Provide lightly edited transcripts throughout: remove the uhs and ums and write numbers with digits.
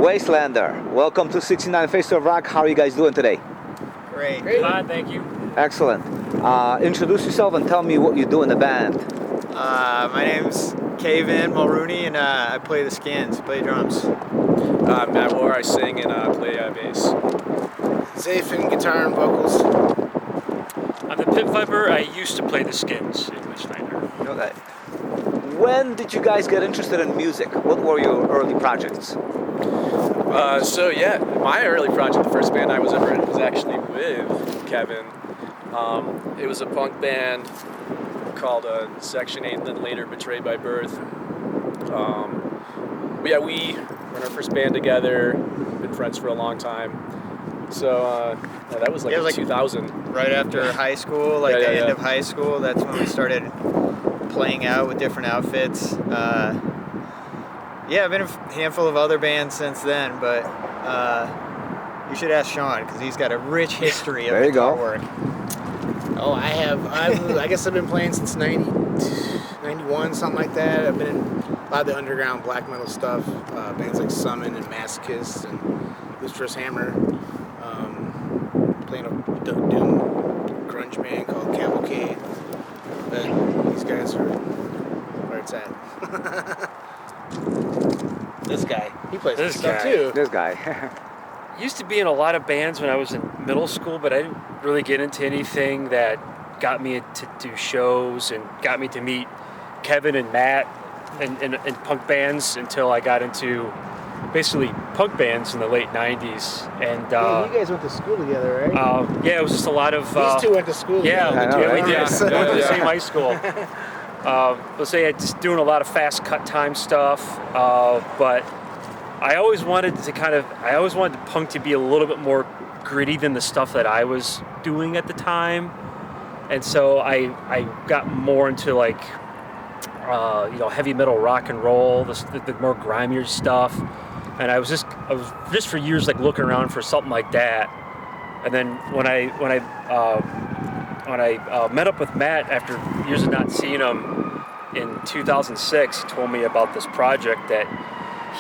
Wastelander, welcome to 69 Face of Rock. How are you guys doing today? Great. Fine, thank you. Excellent. Introduce yourself and tell me what you do in the band. My name's Kevin Mulrooney, and I play the skins, play drums. Matt War, I sing and play bass. Zafin, guitar and vocals. I'm the Pit Viper. I used to play the skins in Wastelander. Okay. When did you guys get interested in music? What were your early projects? My early project, the first band I was ever in, was actually with Kevin. It was a punk band called Section 8, and then later Betrayed by Birth. We were in our first band together, been friends for a long time. So that was like 2000. Right after high school, the end of high school, that's when we started playing out with different outfits. I've been in a handful of other bands since then, but you should ask Sean, because he's got a rich history of guitar work. Oh, I guess I've been playing since 91, something like that. I've been in a lot of the underground black metal stuff, bands like Summon and Masochist and Lustrous Hammer. Playing a doom grunge band called Cavalcade. But these guys are where it's at. This guy, he plays this stuff too. This guy. Used to be in a lot of bands when I was in middle school, but I didn't really get into anything that got me to do shows and got me to meet Kevin and Matt in punk bands until I got into basically punk bands in the late 90s. And you guys went to school together, right? it was just a lot of... These two went to school together. We did. We went to the same high school. Let's say just doing a lot of fast cut time stuff, but I always wanted punk to be a little bit more gritty than the stuff that I was doing at the time, and so I got more into heavy metal rock and roll, the more grimier stuff, and I was just for years looking around for something like that, and then when I met up with Matt after years of not seeing him in 2006, he told me about this project that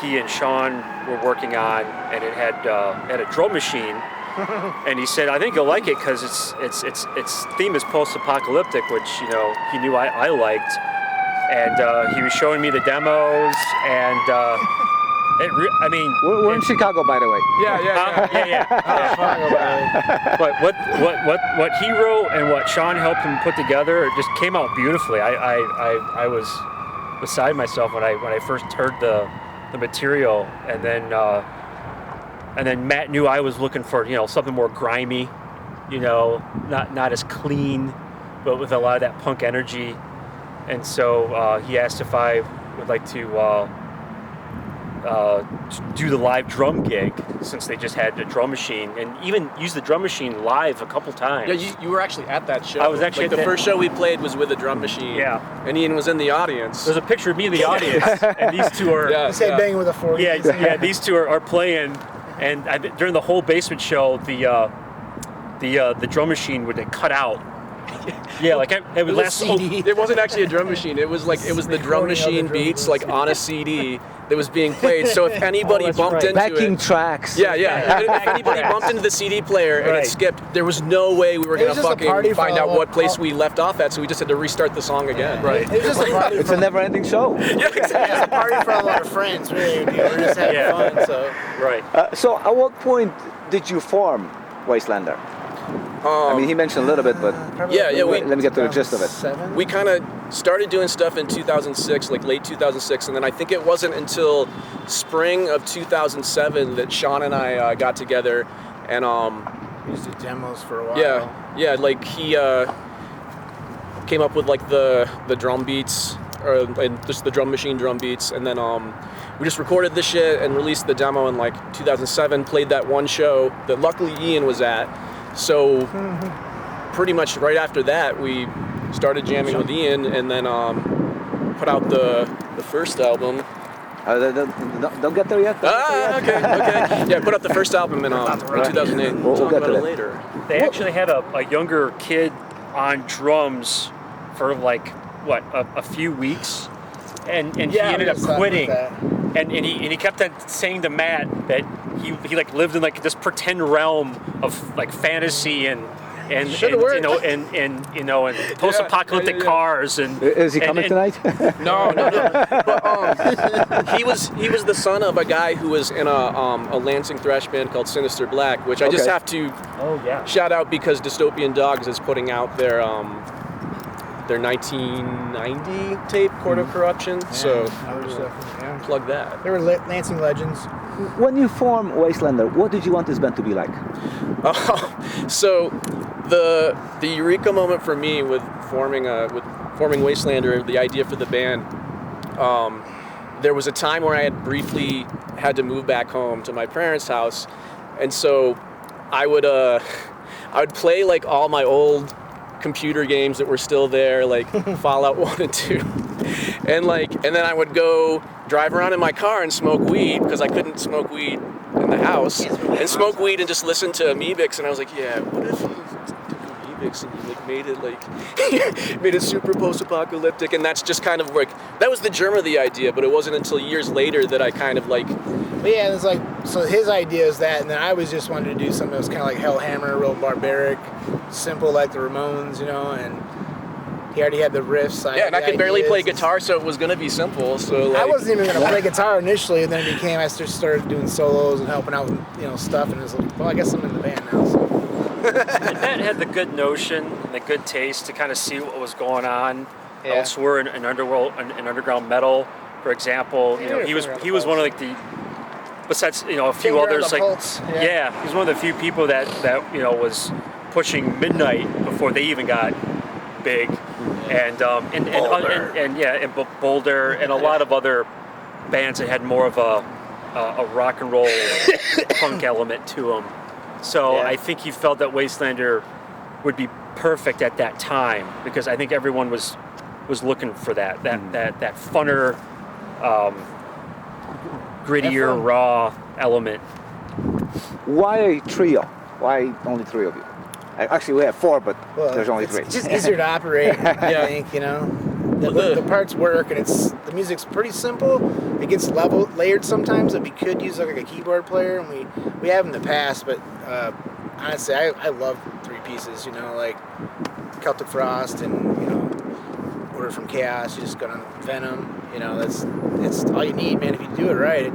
he and Sean were working on, and it had a drum machine. And he said, "I think you'll like it because its theme is post-apocalyptic, which he knew I liked." And he was showing me the demos, and we're in Chicago, by the way. Yeah. But what he wrote and what Sean helped him put together, it just came out beautifully. I was beside myself when I first heard the material, and then Matt knew I was looking for something more grimy, not as clean, but with a lot of that punk energy, and so he asked if I would like to do the live drum gig, since they just had a drum machine, and even use the drum machine live a couple times. Yeah, you were actually at that show. I was actually the first show we played was with a drum machine. Yeah. And Ian was in the audience. There's a picture of me in the audience, and these two are He's banging with a 40. Yeah. These two are playing, and during the whole basement show, the drum machine would cut out. Yeah, it would last. It wasn't actually a drum machine. It was the drum machine beats on a CD that was being played. So if anybody bumped into backing tracks. Yeah. If anybody bumped into the CD player and it skipped, there was no way we were gonna fucking find out what place we left off at. So we just had to restart the song again. Right. It was just a party. It's a never-ending show. Yeah, exactly. It was just a party for a lot of friends. We're just having fun. So Right. So at what point did you form Wastelander? He mentioned a little bit, but let me get to the gist of it. We kind of started doing stuff in 2006, late 2006, and then I think it wasn't until spring of 2007 that Sean and I got together, and we used to do demos for a while. He came up with the drum beats, and just the drum machine drum beats, and then we just recorded this shit and released the demo in 2007. Played that one show that luckily Ian was at. So pretty much right after that, we started jamming with Ian, and then put out the first album. Don't get there yet. Okay. Yeah, put out the first album in 2008. We'll get to it that later. They actually had a younger kid on drums for a few weeks, and he ended up quitting. and he kept on saying to Matt that he like lived in like this pretend realm of like fantasy and post-apocalyptic cars and is he coming tonight? No. But he was the son of a guy who was in a Lansing thrash band called Sinister Black, which I just have to shout out because Dystopian Dogs is putting out their 1990 tape, Court of Corruption. So plug that. They were Lansing legends. When you formed Wastelander, what did you want this band to be like? So the eureka moment for me with forming Wastelander, the idea for the band, there was a time where I had briefly had to move back home to my parents' house, and so I would play like all my old computer games that were still there, like Fallout 1 and 2, and then I would go drive around in my car and smoke weed because I couldn't smoke weed in the house, and smoke weed and just listen to Amoebics, and I was like, yeah, what if you took Amoebics and you like made it super post-apocalyptic, and that's just kind of like, that was the germ of the idea, but it wasn't until years later that I kind of like. But yeah, it's like, so his idea is that, and then I was just wanted to do something that was kind of like Hellhammer, real barbaric, simple like the Ramones, and he already had the riffs. And I could barely play guitar, so it was going to be simple. So like, I wasn't even going to play guitar initially, and then it became, I just started doing solos and helping out with, stuff, and it was like, well, I guess I'm in the band now, so. And Matt had the good notion, the good taste to kind of see what was going on elsewhere in underground metal, for example. He was one of like the, besides a few others like he was one of the few people that was pushing Midnight before they even got big, and Boulder and a lot of other bands that had more of a rock and roll punk element to them. So I think he felt that Wastelander would be perfect at that time because I think everyone was looking for that funner, grittier, raw element. Why a trio? Why only three of you? Actually, we have four, but there's only three. It's just easier to operate, I think, The parts work, and the music's pretty simple. It gets layered sometimes, but we could use like a keyboard player, and we have in the past, but honestly, I love three pieces, like Celtic Frost and, Order from Chaos. You just go on Venom, it's all you need, man. If you do it right,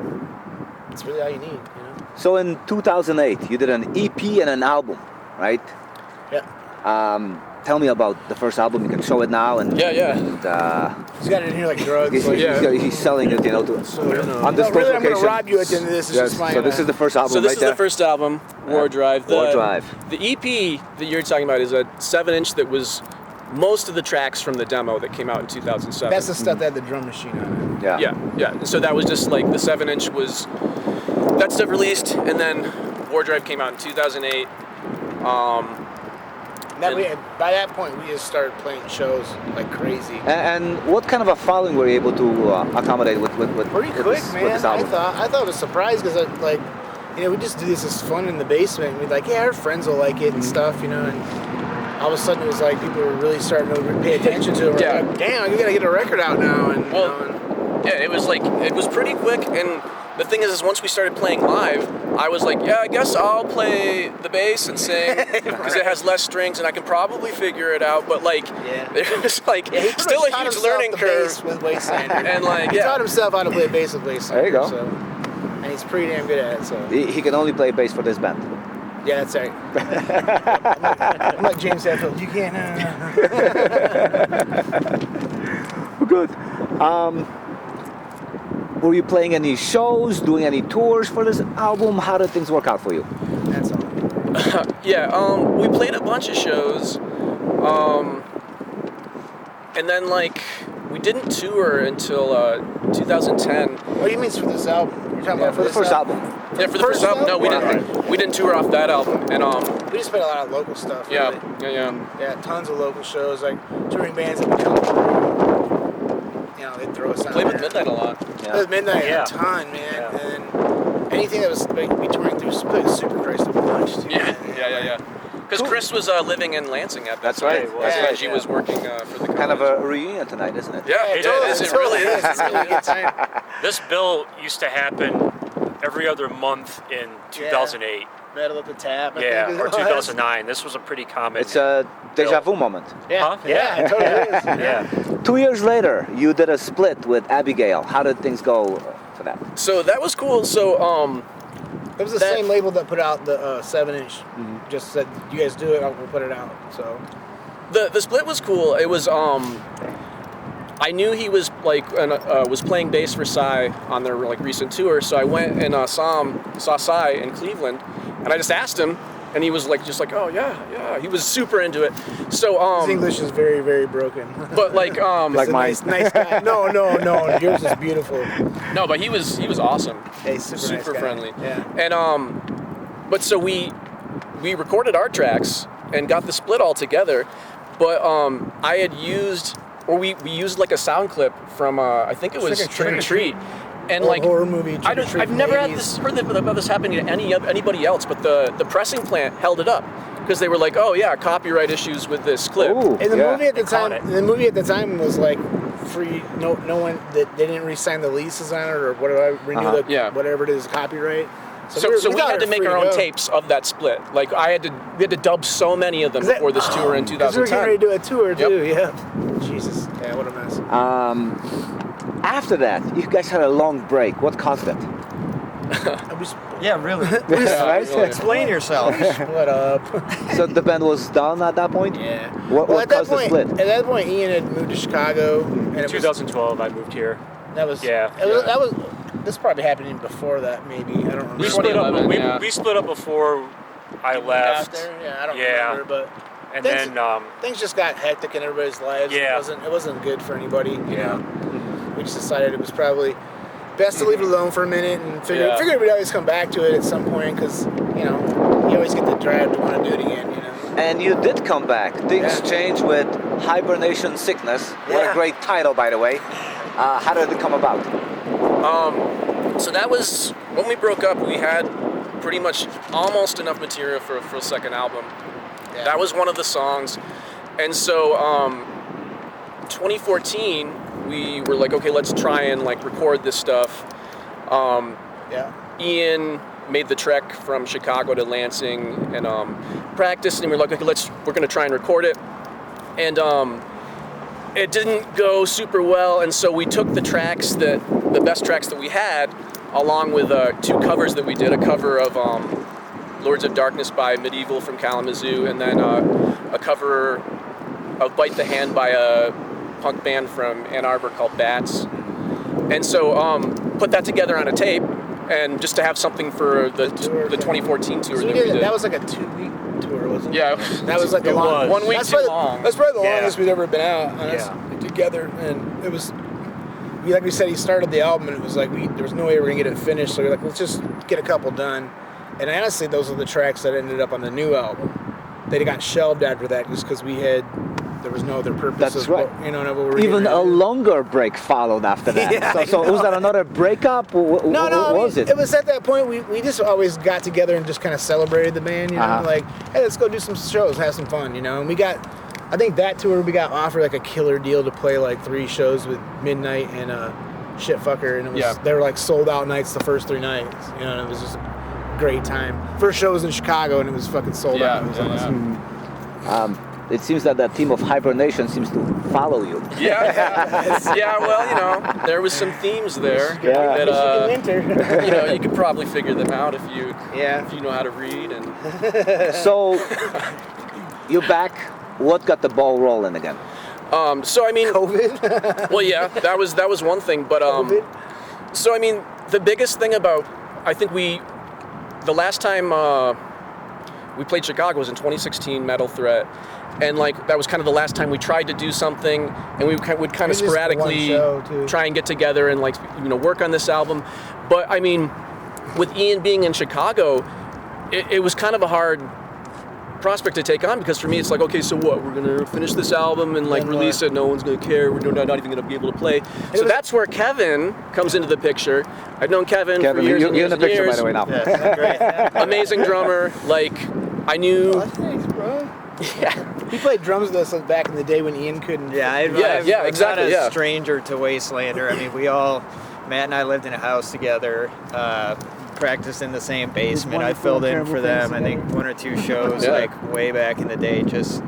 it's really all you need, So in 2008, you did an EP and an album, right? Yeah. Tell me about the first album. You can show it now. And yeah. And, he's got it in here like drugs. He's selling it, on this I'm going to rob you at the end of this. So this is the first album. So this is the first album, Wardrive. Wardrive. The EP that you're talking about is a 7-inch that was most of the tracks from the demo that came out in 2007. That's the stuff that had the drum machine on it. Yeah. So that was just like the 7-inch was that stuff released, and then Wardrive came out in 2008. By that point, we just started playing shows like crazy. And what kind of a following were you able to accommodate with pretty quick, this, man. with this album? I thought it was surprised because we just do this as fun in the basement. We'd like, our friends will like it and stuff, and all of a sudden it was like people were really starting to pay attention to it. Like, damn, you gotta get a record out now. It was pretty quick, and the thing is once we started playing live, I was like, I guess I'll play the bass and sing because it has less strings and I can probably figure it out. But it was still a huge learning curve with Wastelander. And he taught himself how to play bass with Wastelander. There you go. So, and he's pretty damn good at it. So he can only play bass for this band. Yeah, that's right. I'm like James Hetfield. You can't. Good. Were you playing any shows, doing any tours for this album? How did things work out for you? That's all. We played a bunch of shows, and then we didn't tour until 2010. What do you mean for this album? You're talking about for the first album. Yeah, for the first album. No, we didn't. We didn't tour off that album, and we just played a lot of local stuff. Yeah, really. yeah. Tons of local shows, like touring bands that would come through. They throw us on. Played with Midnight a lot. Played with Midnight a ton, man. Yeah. And anything that was we touring through, played Super Christ a bunch. Too, Yeah. Because Chris was living in Lansing at that That's time. right. That's why she was working for the college. Kind of a reunion tonight, isn't it? Yeah, it really is. It's really a good time. This bill used to happen every other month in 2008. Metal at the Tap. I Yeah, think it or was. 2009. This was a pretty common. It's a deja vu moment. Yeah, Huh? yeah, it totally is. Yeah. 2 years later, you did a split with Abigail. How did things go for that? So that was cool. So It was the same label that put out the 7-inch. Just said, "You guys do it, we'll put it out." So the split was cool. It was I knew he was like was playing bass for Psy on their like recent tour, so I went and saw Psy in Cleveland, and I just asked him, and he was like oh yeah, he was super into it. So his English is very, very broken. but like Like mine. nice guy. No, yours is beautiful. no, but he was awesome. Hey, super nice guy. friendly. Yeah. And but so we recorded our tracks and got the split all together, but I had used. Or we used like a sound clip from I think it was like a Trick or Treat, and Or like horror movie. Trick or Treat I've from never the had 80s. about this happening to anybody else, but the pressing plant held it up because they were like, oh yeah, copyright issues with this clip. Ooh, And the yeah. movie at the caught time, it. the movie at the time was like free. No one that they didnidn't re-sign the leases on it or whatever, renew the Yeah. whatever it is, copyright. So we thought had it to was make free our own go. tapes of that split. Like we had to dub so many of them before this tour in 'Cause we were getting 2010. ready to do a tour too. Yeah. Jesus. Yeah. What a mess. After that, you guys had a long break. What caused it? Yeah, really. Right? really. Explain yourself. Split up. So the band was done at that point? Yeah. What at that caused the point, split? At that point, Ian had moved to Chicago, and it was 2012, I moved here. that was Yeah. That was this probably happened even before that. Maybe I don't remember. We split up. 2011, yeah. We split up before I Out left, there. Yeah, I don't Yeah. remember, but and Things- then things just got hectic in everybody's lives. Yeah. It wasn't good for anybody. You Yeah. know? We just decided it was probably best to leave it alone for a minute and Yeah. figured we'd always come back to it at some point because you always get the drive to want to do it again. And you did come back. Things Yeah. changed with Hibernation Sickness. What a Yeah. great title, by the way. How did it come about? So that was when we broke up. We had pretty much almost enough material for a second album. Yeah. That was one of the songs, and so 2014 we were like, okay, let's try and like record this stuff. Yeah. Ian made the trek from Chicago to Lansing and practiced, and we were like, okay, we're gonna try and record it, and it didn't go super well, and so we took the best tracks that we had, along with two covers that we did, a cover of Lords of Darkness by Medieval from Kalamazoo, and then a cover of Bite the Hand by a punk band from Ann Arbor called Bats. And so put that together on a tape, and just to have something for the 2014 tour So that we did. that was like a 2-week tour, wasn't it? Yeah. That was like It a long was. 1 week that's too probably, long. That's probably the Yeah. longest we've ever been out Yeah. together, and it was. Like we said, he started the album, and it was like there was no way we were gonna get it finished. So we were like, let's just get a couple done. And honestly, those are the tracks that ended up on the new album. They got shelved after that just because there was no other purpose. That's of right. What we were Even getting a ready to do. longer break followed after that. Yeah, so was that another breakup? What No, I mean, was it? It was at that point we just always got together and just kind of celebrated the band, like, hey, let's go do some shows, have some fun, And we got, I think that tour we got offered like a killer deal to play like 3 shows with Midnight and Shitfucker, and it was they were like sold out nights the first 3 nights, and it was just a great time. First show was in Chicago and it was fucking sold out. It was awesome. It seems that team of Hibernation seems to follow you. Yeah. Well, there was some themes there Yeah. that Michigan winter. you could probably figure them out if you Yeah. if you know how to read. And So you're back. What got the ball rolling again? so I mean, COVID. well, yeah, that was one thing, but COVID. so I mean, the biggest thing about I think the last time we played Chicago was in 2016, Metal Threat. And like that was kind of the last time we tried to do something, and we would kind of Maybe just sporadically one show, too. try and get together and like work on this album. But I mean, with Ian being in Chicago, it was kind of a hard prospect to take on, because for me it's like, okay, so what? We're gonna finish this album and like And release it. No one's gonna care. We're not even gonna be able to play. So that's where Kevin comes into the picture. I've known Kevin for years and you're years in the and picture, years. by the way, now. Yes, great. Amazing drummer. Like I knew. Oh, thanks, bro. Yeah. He played drums with us back in the day when Ian couldn't. Yeah, Yeah, I'm exactly, not a yeah. stranger to Wastelander. I mean, we all Matt and I lived in a house together, practiced in the same basement. I filled in for them, I think 1 or 2 shows like way back in the day, just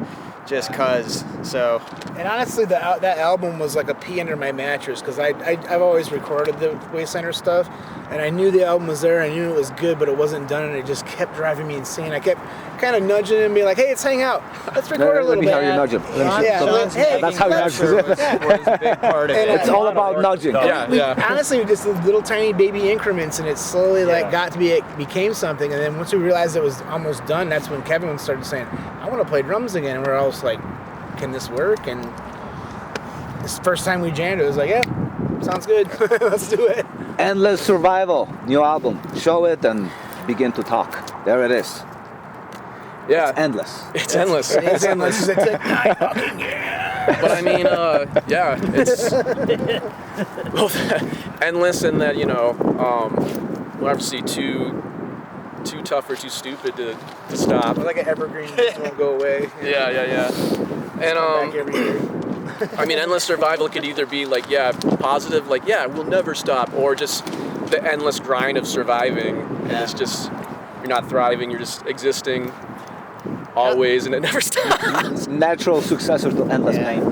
cause. So. And honestly, that album was like a pee under my mattress because I've always recorded the Wastelander stuff, and I knew the album was there. I knew it was good, but it wasn't done, and it just kept driving me insane. I kept kind of nudging him and being like, "Hey, let's hang out. Let's record a little bit." Let me how you nudge him. Hey, that's how you nudge him. Was a big part of it. It's all about nudging. Honestly, just little tiny baby increments, and it slowly became something. And then once we realized it was almost done, that's when Kevin started saying, "I want to play drums again." And we're all just like, "Can this work?" And this first time we jammed, it was like, "Yeah, sounds good. Let's do it." Endless Survival, new album. Show it and begin to talk. There it is. Yeah. It's endless. It's endless. It is endless. It's like, fucking yeah. But I mean, it's both endless in that, we'll obviously too tough or too stupid to stop. Like an evergreen, just won't go away. Yeah. And Back every year. I mean, endless survival could either be like, positive, like, we'll never stop, or just the endless grind of surviving. And it's just, you're not thriving, you're just existing always, and it never stops. Natural successor to endless pain.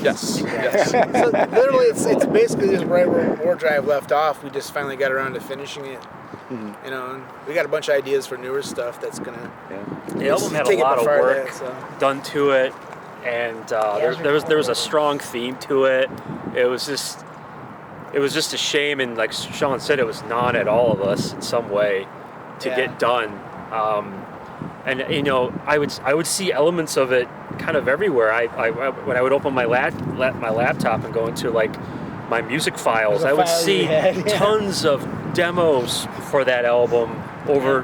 Yes. So literally, it's basically just right where Wardrive left off. We just finally got around to finishing it. And we got a bunch of ideas for newer stuff that's gonna. The album had a lot of work done to it, and there was a strong theme to it. It was just a shame, and like Sean said, it was gnawing at all of us in some way to get done. And I would see elements of it kind of everywhere. When I would open my laptop and go into like my music files, I would see tons of demos for that album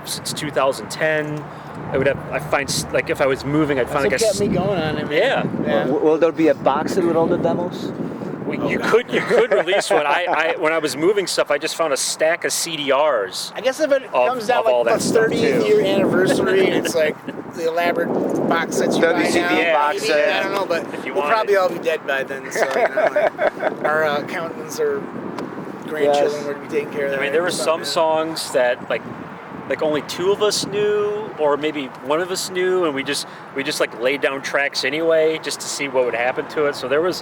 since 2010. I'd find like if I was moving, I'd find like kept me going on it, man. Yeah. Will there be a box with all the demos? You could release one. When I was moving stuff, I just found a stack of CDRs. I guess if it comes down like the 30th year anniversary and it's like the elaborate box sets you buy now, box set. I don't know, but we'll probably all be dead by then. So our accountants or grandchildren would be taking care of that. I mean, there were some songs that like only 2 of us knew, or maybe 1 of us knew, and we just like laid down tracks anyway just to see what would happen to it. So there were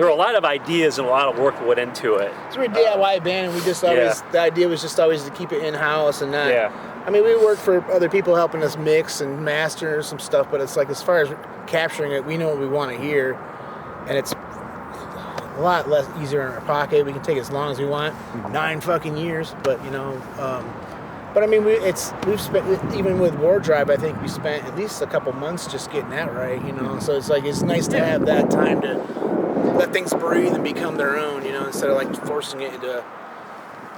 a lot of ideas and a lot of work went into it. So we're a DIY band, and we just always the idea was just always to keep it in house and not. Yeah. I mean, we work for other people helping us mix and master some stuff, but it's like as far as capturing it, we know what we want to hear, and it's a lot less easier in our pocket. We can take as long as we want, 9 fucking years, but But I mean, we've spent, even with Wardrive, I think we spent at least a couple months just getting that right, So it's like it's nice to have that time to let things breathe and become their own, instead of like forcing it into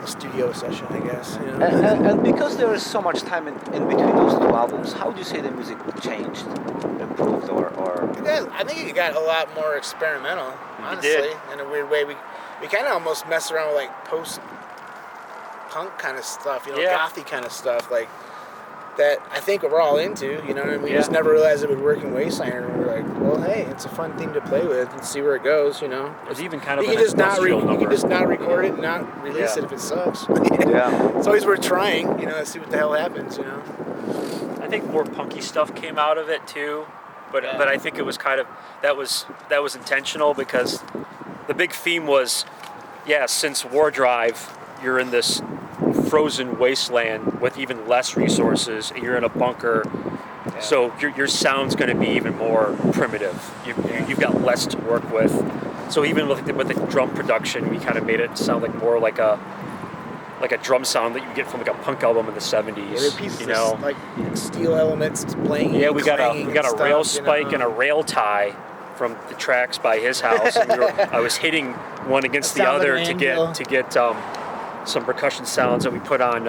a studio session, I guess. And because there is so much time in between those 2 albums, how would you say the music changed, improved, or? I think it got a lot more experimental, honestly, in a weird way. We kind of almost messed around with like post-punk kind of stuff, gothy kind of stuff, like that I think we're all into, and we just never realized it would work in Wastelander, and we're like, well, hey, it's a fun thing to play with and see where it goes, It's even kind of you can just not record it and not release it if it sucks. It's always worth trying, to see what the hell happens, I think more punky stuff came out of it too, but I think it was kind of that was intentional, because the big theme was, since Wardrive, you're in this frozen wasteland with even less resources. You're in a bunker, so your sound's going to be even more primitive. You've got less to work with. So even with the drum production, we kind of made it sound like more like a drum sound that you get from like a punk album in the 70s. Pieces like steel elements playing. Yeah, we got a rail spike and a rail tie from the tracks by his house. And I was hitting one against the other to get some percussion sounds that we put on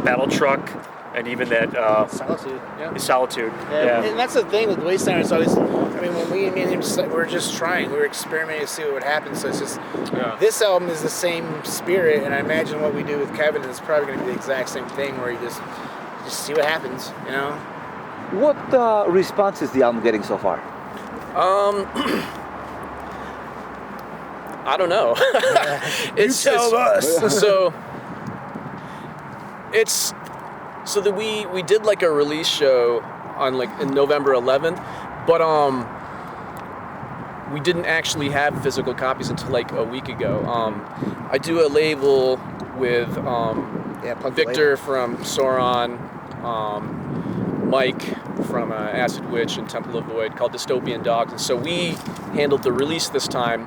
Battle Truck, and even that Solitude. And that's the thing with Wastelander. It's always, when me and him, we're just trying. We were experimenting to see what would happen. So it's just this album is the same spirit, and I imagine what we do with Kevin is probably going to be the exact same thing, where you just see what happens. What response is the album getting so far? I don't know. It's so that we did like a release show on like in November 11th, but we didn't actually have physical copies until like a week ago. I do a label with Victor from Sauron, Mike from Acid Witch and Temple of Void called Dystopian Dogs, and so we handled the release this time.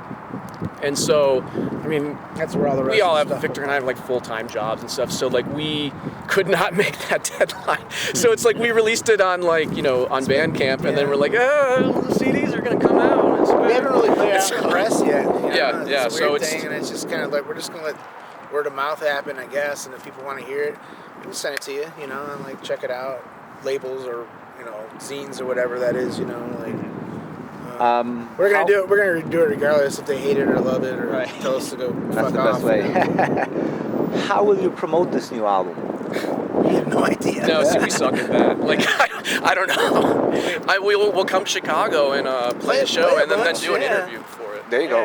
And so, I mean, that's where all the rest we all of have, the stuff Victor and I have like full-time jobs and stuff, so like we could not make that deadline. So it's like we released it on like, you know, on Bandcamp, and then we're like, oh, the CDs are gonna come out. And so, we haven't really played out in the press yet. You know? Yeah. It's a weird thing, and it's just kind of like we're just gonna let word of mouth happen, I guess, and if people want to hear it, we'll send it to you, you know, and like check it out, labels or, you know, zines or whatever that is, you know, like. We're gonna do it. We're gonna do it regardless if they hate it or love it or tell us to go fuck off. That's the best way. How will you promote this new album? I have no idea. No, see, we suck at that. Like, I don't know. We'll come to Chicago and play a show and then do an interview for it. There you go.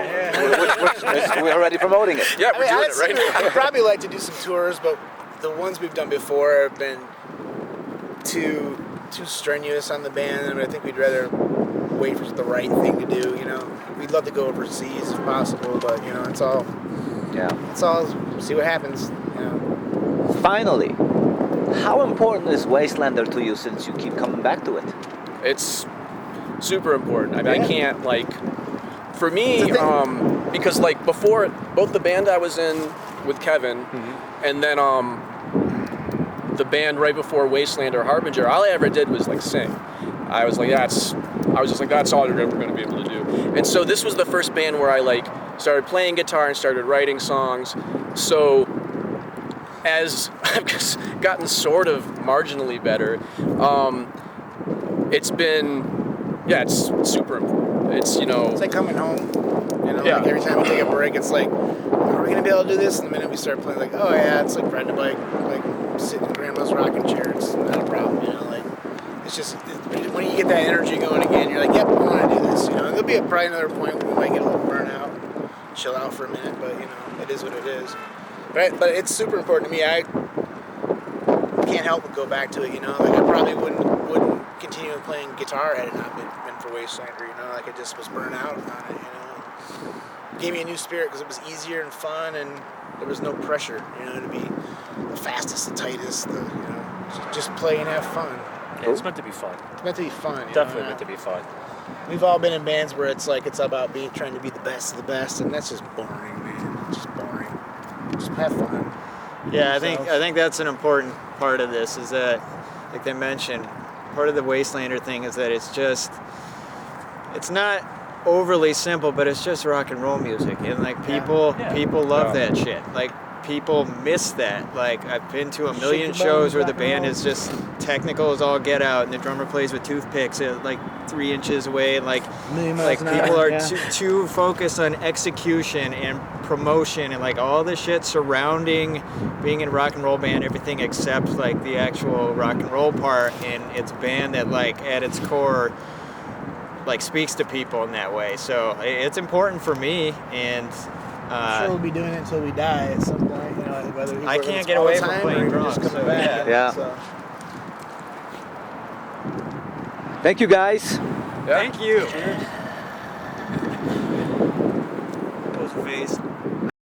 We're already promoting it. Yeah, we're doing it right now. I'd probably like to do some tours, but the ones we've done before have been too strenuous on the band, and I think we'd rather wait for the right thing to do, you know. We'd love to go overseas if possible, but, you know, it's all see what happens, you know. Finally, how important is Wastelander to you since you keep coming back to it? It's super important. I mean, I can't, like, for me, because, like, before, both the band I was in with Kevin, and then the band right before Wastelander, Harbinger, all I ever did was, like, sing. I was just like, that's all you're ever going to be able to do. And so this was the first band where I, like, started playing guitar and started writing songs. So as I've just gotten sort of marginally better, it's been, it's super important. It's, you know... It's like coming home. You know, like every time we take a break, it's like, are we going to be able to do this? And the minute we start playing, like, oh yeah, it's like riding a bike, like sitting in grandma's rocking chair. It's not a problem, you know, like... It's just, when you get that energy going again, you're like, yep, I want to do this, you know. And there'll be probably another point where we might get a little burnout, chill out for a minute, but, you know, it is what it is. But it's super important to me. I can't help but go back to it, you know. Like, I probably wouldn't continue playing guitar had it not been for Wastelander, you know. Like, I just was burnt out on it, you know. It gave me a new spirit because it was easier and fun, and there was no pressure, you know, to be the fastest, the tightest, you know, just play and have fun. Yeah, it's meant to be fun. It's meant to be fun. Definitely meant to be fun. We've all been in bands where it's like it's about trying to be the best of the best, and that's just boring, man. It's just boring. Just have fun. Yeah, I think that's an important part of this. Is that, like they mentioned, part of the Wastelander thing is that it's not overly simple, but it's just rock and roll music, and like people love that shit. Like, people miss that. Like, I've been to a million shows where the band is just technical as all get out, and the drummer plays with toothpicks at like 3 inches away, and like people are too focused on execution and promotion and like all the shit surrounding being in a rock and roll band, everything except like the actual rock and roll part. And it's a band that, like, at its core, like, speaks to people in that way. So it's important for me, and I'm sure we'll be doing it until we die at some point, you know, whether I can't get away from playing drums. Just coming back. Yeah. So. Thank you, guys. Thank you. Those face.